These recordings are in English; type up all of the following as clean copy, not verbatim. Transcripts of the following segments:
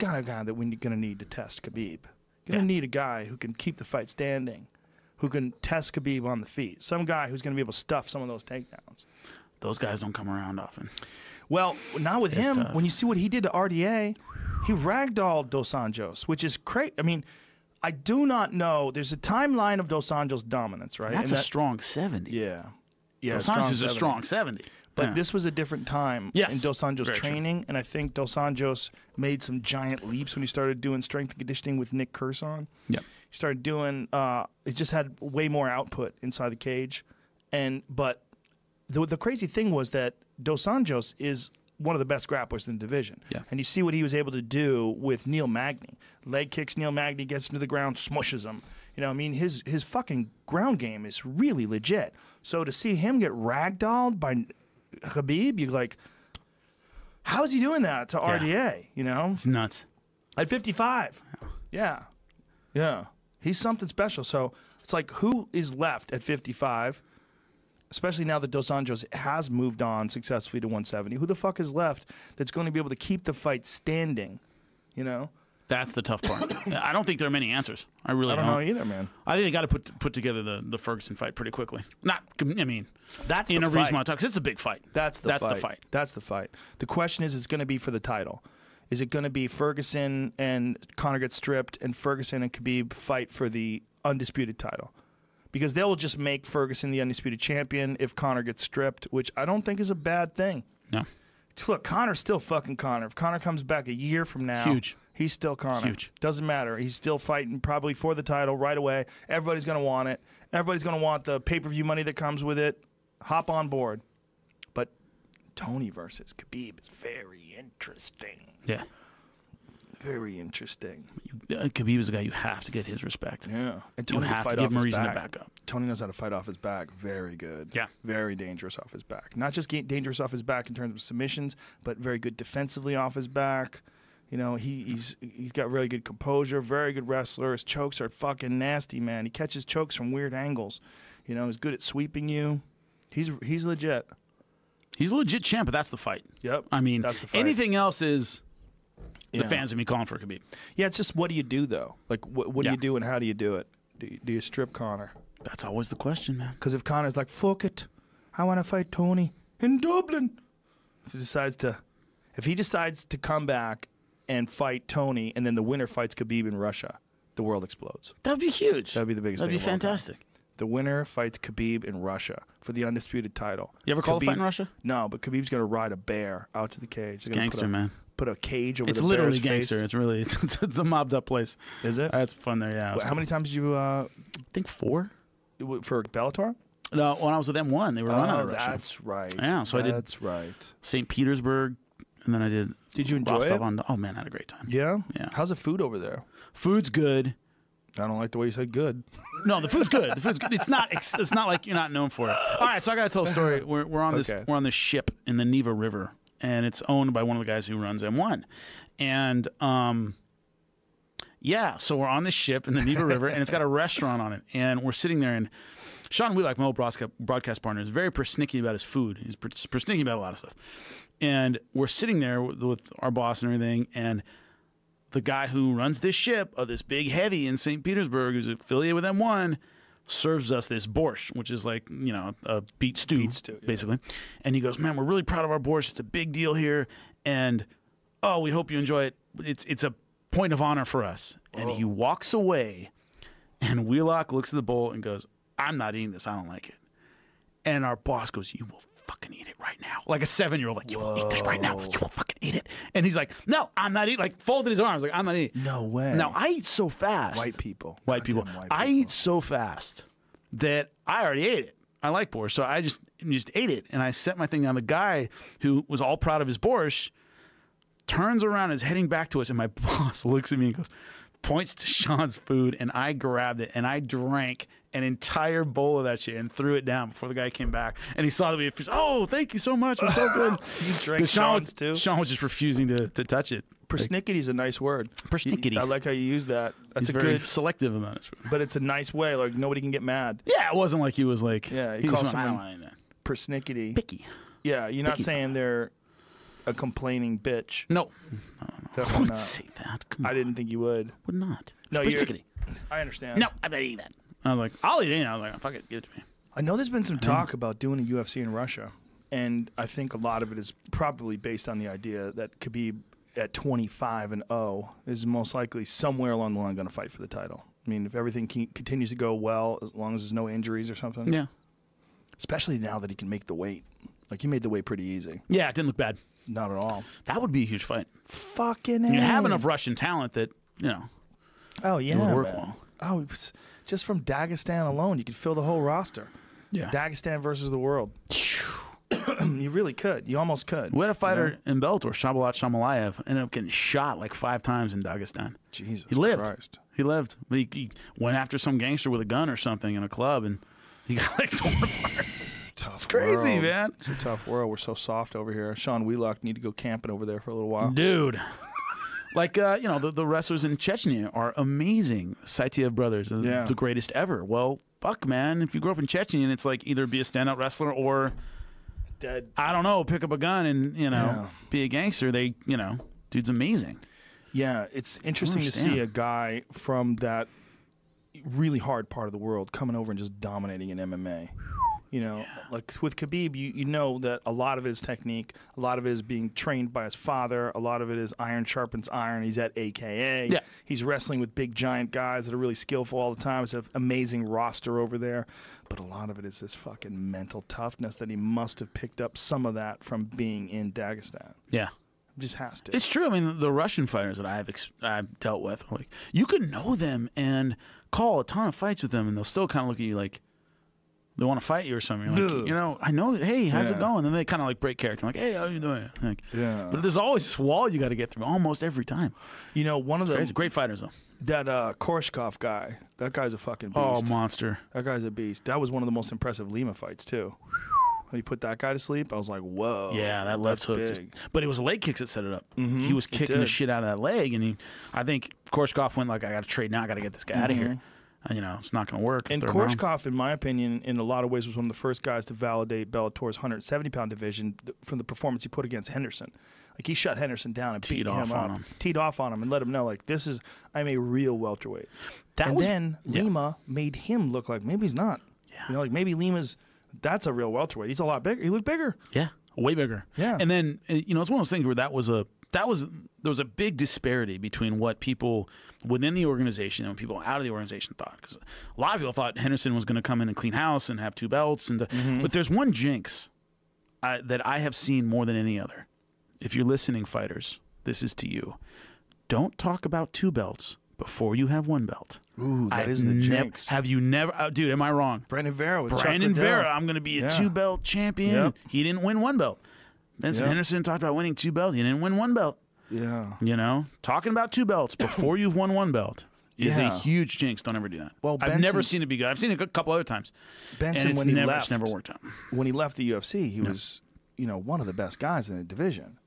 got a guy that we're going to need to test Khabib. You're going to need a guy who can keep the fight standing, who can test Khabib on the feet. Some guy who's going to be able to stuff some of those takedowns. Those guys don't come around often. Well, not with him. Tough. When you see what he did to RDA, he ragdolled Dos Anjos, which is crazy. I mean, I do not know. There's a timeline of Dos Anjos' dominance, right? That's a strong 70. Yeah. Yeah, Dos Anjos is a strong 70. But this was a different time in Dos Anjos' training, and I think Dos Anjos made some giant leaps when he started doing strength and conditioning with Nick Curson. Yep. He started doing it just had way more output inside the cage. But the crazy thing was that Dos Anjos is one of the best grapplers in the division. Yeah. And you see what he was able to do with Neil Magny. Leg kicks Neil Magny, gets him to the ground, smushes him. You know, I mean, his fucking ground game is really legit. So to see him get ragdolled by Khabib, you're like, how is he doing that to RDA? You know? It's nuts. At 55. Yeah. Yeah. He's something special. So it's like, who is left at 55? Especially now that Dos Anjos has moved on successfully to 170. Who the fuck is left that's going to be able to keep the fight standing? You know? That's the tough part. I don't think there are many answers. I really don't. I don't know either, man. I think they got to put together the Ferguson fight pretty quickly. I mean, that's in the a fight. reasonable time, because it's a big fight. That's the fight. That's the fight. The question is, it's going to be for the title. Is it going to be Ferguson and Conor gets stripped, and Ferguson and Khabib fight for the undisputed title? Because they will just make Ferguson the undisputed champion if Conor gets stripped, which I don't think is a bad thing. No. Look, Conor's still fucking Conor. If Conor comes back a year from now, he's still Conor. Huge. Doesn't matter. He's still fighting probably for the title right away. Everybody's going to want it. Everybody's going to want the pay-per-view money that comes with it. Hop on board. But Tony versus Khabib is very interesting. Yeah. Very interesting. Khabib is a guy you have to get his respect. Yeah. And Tony you have to give him a reason to back up. Tony knows how to fight off his back. Very good. Yeah. Very dangerous off his back. Not just dangerous off his back in terms of submissions, but very good defensively off his back. You know, he's got really good composure, very good wrestler. His chokes are fucking nasty, man. He catches chokes from weird angles. You know, he's good at sweeping you. He's legit. He's a legit champ, but that's the fight. Yep. I mean, that's the fight. Anything else is the fans will be calling for Khabib. Yeah, it's just what do you do, though? Like, what do you do and how do you do it? Do you strip Conor? That's always the question, man. Because if Conor's like, fuck it, I want to fight Tony in Dublin. If he decides to come back and fight Tony, and then the winner fights Khabib in Russia, the world explodes. That would be huge. That would be the biggest thing. That'd be fantastic. The winner fights Khabib in Russia for the undisputed title. You ever call a fight in Russia? No, but Khabib's going to ride a bear out to the cage. It's gangster, man. Put a cage over the bear's face. It's literally gangster. It's really it's a mobbed up place. Is it? That's fun there, yeah. How many times did you? I think 4. For Bellator? No, when I was with M1, they were running out of Russia. That's right. Yeah, so I did. That's right. St. Petersburg, and then I did. Did you enjoy Rostov it? Oh man, I had a great time. Yeah. Yeah. How's the food over there? Food's good. I don't like the way you said good. No, the food's good. The food's good. It's not like you're not known for it. All right, so I got to tell a story. We're on this ship in the Neva River, and it's owned by one of the guys who runs M1, and so we're on this ship in the Neva River, and it's got a restaurant on it, and we're sitting there, and Sean Wheelock, my old broadcast partner, is very persnickety about his food. He's persnickety about a lot of stuff, and we're sitting there with our boss and everything, and the guy who runs this ship, this big heavy in St. Petersburg, who's affiliated with M1, serves us this borscht, which is like, you know, a beet stew basically. Yeah. And he goes, man, we're really proud of our borscht. It's a big deal here. And, we hope you enjoy it. It's a point of honor for us. And he walks away, and Wheelock looks at the bowl and goes, I'm not eating this. I don't like it. And our boss goes, you will fucking eat it right now. Like a 7-year-old, like, you will eat this right now. You will fucking eat it. And he's like, no, I'm not eating. Like, folded his arms, like, I'm not eating. No way. Now, I eat so fast. White people. I eat so fast that I already ate it. I like borscht, so I just ate it. And I set my thing down. The guy who was all proud of his borscht turns around and is heading back to us, and my boss looks at me and goes, points to Sean's food, and I grabbed it, and I drank an entire bowl of that shit and threw it down before the guy came back. And he saw that we had fish. Oh, thank you so much. It was so good. You drank Sean's too? Sean was just refusing to touch it. Persnickety is a nice word. Persnickety. I like how you use that. That's He's very selective about it. But it's a nice way. Like, nobody can get mad. Yeah, it wasn't like he was like, he calls someone persnickety. Picky. Yeah, you're not Picky. saying they're a complaining bitch. No. I Definitely would not. say that. Come I on. didn't think you would. Would not. No, It's you're, persnickety. I understand. No, I'm not eating that. I was like, I'll eat it. I was like, fuck it, give it to me. I know there's been some talk about doing a UFC in Russia, and I think a lot of it is probably based on the idea that Khabib at 25-0 is most likely somewhere along the line going to fight for the title. I mean, if everything continues to go well, as long as there's no injuries or something. Yeah. Especially now that he can make the weight. Like, he made the weight pretty easy. Yeah, it didn't look bad. Not at all. That would be a huge fight. Fucking You A. have enough Russian talent that, you know, Oh, yeah, it would work man. well. Oh, just from Dagestan alone, you could fill the whole roster. Yeah. Dagestan versus the world. You really could. You almost could. We had a fighter in Bellator, Shabalat Shamalayev, ended up getting shot like 5 times in Dagestan. Jesus He lived. Christ. He lived. But he went after some gangster with a gun or something in a club, and he got like torn apart. Tough It's crazy, world. man. It's a tough world. We're so soft over here. Sean Wheelock need to go camping over there for a little while. Dude. Like, you know, the wrestlers in Chechnya are amazing. Saitiev brothers are Yeah. the greatest ever. Well, fuck, man. If you grew up in Chechnya, and it's like either be a stand-up wrestler or, Dead. I don't know, pick up a gun and, you know, be a gangster. They, you know, dude's amazing. Yeah, it's interesting to see a guy from that really hard part of the world coming over and just dominating in MMA. You know, like with Khabib, you know that a lot of it is technique, a lot of it is being trained by his father, a lot of it is iron sharpens iron. He's at AKA. Yeah. He's wrestling with big giant guys that are really skillful all the time. It's an amazing roster over there. But a lot of it is this fucking mental toughness that he must have picked up some of that from being in Dagestan. Yeah. Just has to. It's true. I mean, the Russian fighters that I've dealt with, like, you could know them and call a ton of fights with them, and they'll still kind of look at you like they want to fight you or something. You're like, you know, I know. Hey, how's it going? And then they kind of like break character, like, hey, how you doing? Like, but there's always this wall you got to get through almost every time. You know, one of the Great fighters though. that Korshkov guy. That guy's a fucking beast. Oh, monster. That guy's a beast. That was one of the most impressive Lima fights too. When he put that guay to sleep, I was like, whoa. Yeah, that left hook. Big. But it was leg kicks that set it up. He was kicking the shit out of that leg, and I think Korshkov went like, I got to trade now. I got to get this guy out of here. And, you know, it's not going to work. And Korshkov, in my opinion, in a lot of ways, was one of the first guys to validate Bellator's 170-pound division from the performance he put against Henderson. Like, he shut Henderson down and beat him up. Teed off on him and let him know, like, I'm a real welterweight. Then Lima made him look like maybe he's not. Yeah. You know, like maybe that's a real welterweight. He's a lot bigger. He looked bigger. Yeah, way bigger. Yeah. And then, you know, it's one of those things where there was a big disparity between what people within the organization and what people out of the organization thought. Because a lot of people thought Henderson was going to come in and clean house and have 2 belts. But there's one jinx that I have seen more than any other. If you're listening, fighters, this is to you. Don't talk about 2 belts before you have 1 belt. Ooh, that is the jinx. Have you never... dude, am I wrong? Brandon Vera with Brandon Vera, I'm going to be a 2-belt champion. Yep. He didn't win 1 belt. Vincent Henderson talked about winning 2 belts. He didn't win 1 belt. Yeah. You know, talking about 2 belts before you've won 1 belt is a huge jinx. Don't ever do that. Well, I've never seen it be good. I've seen it a couple other times. Benson, and it's it's never worked out. When he left the UFC, he was, you know, one of the best guys in the division.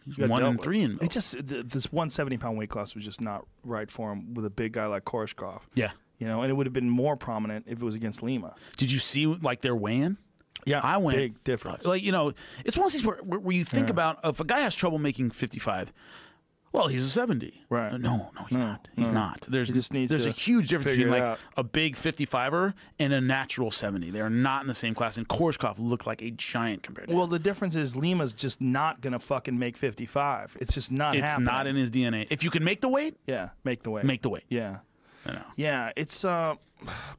He's 1-3 in belts. It just this 170-pound weight class was just not right for him with a big guy like Korshkov. Yeah. You know, and it would have been more prominent if it was against Lima. Did you see like their weigh-in? Yeah, I went big difference. Like, you know, it's one of these where you think about if a guy has trouble making 55, well, he's a 70. Right. No, he's not. He's not. There's a huge difference between like a big 55er and a natural 70. They're not in the same class. And Korshkov looked like a giant compared to him. Well, the difference is Lima's just not going to fucking make 55. It's just not happening. It's not in his DNA. If you can make the weight, make the weight. Make the weight. Yeah. I know. Yeah, it's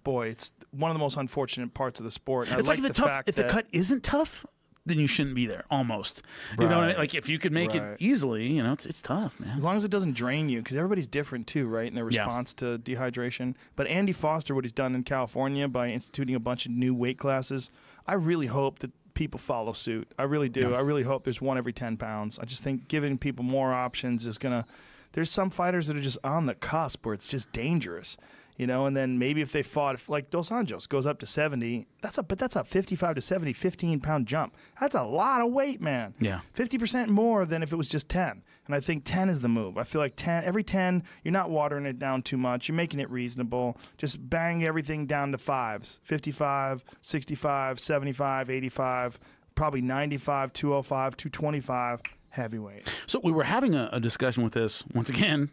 boy, it's one of the most unfortunate parts of the sport. It's like the tough. If the cut isn't tough, then you shouldn't be there. Almost. You know what I mean? Like if you could make it easily, you know, it's tough, man. As long as it doesn't drain you, because everybody's different too, right? In their response to dehydration. But Andy Foster, what he's done in California by instituting a bunch of new weight classes, I really hope that people follow suit. I really do. I really hope there's one every 10 pounds. I just think giving people more options is gonna. There's some fighters that are just on the cusp where it's just dangerous. You know, and then maybe if they fought, like Dos Anjos goes up to 70, that's a 55 to 70, 15-pound jump. That's a lot of weight, man. Yeah. 50% more than if it was just 10. And I think 10 is the move. I feel like every 10, you're not watering it down too much. You're making it reasonable. Just bang everything down to 5s. 55, 65, 75, 85, probably 95, 205, 225. heavyweight. So we were having a discussion with this once again.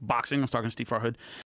Boxing. I was talking to Steve Farhood.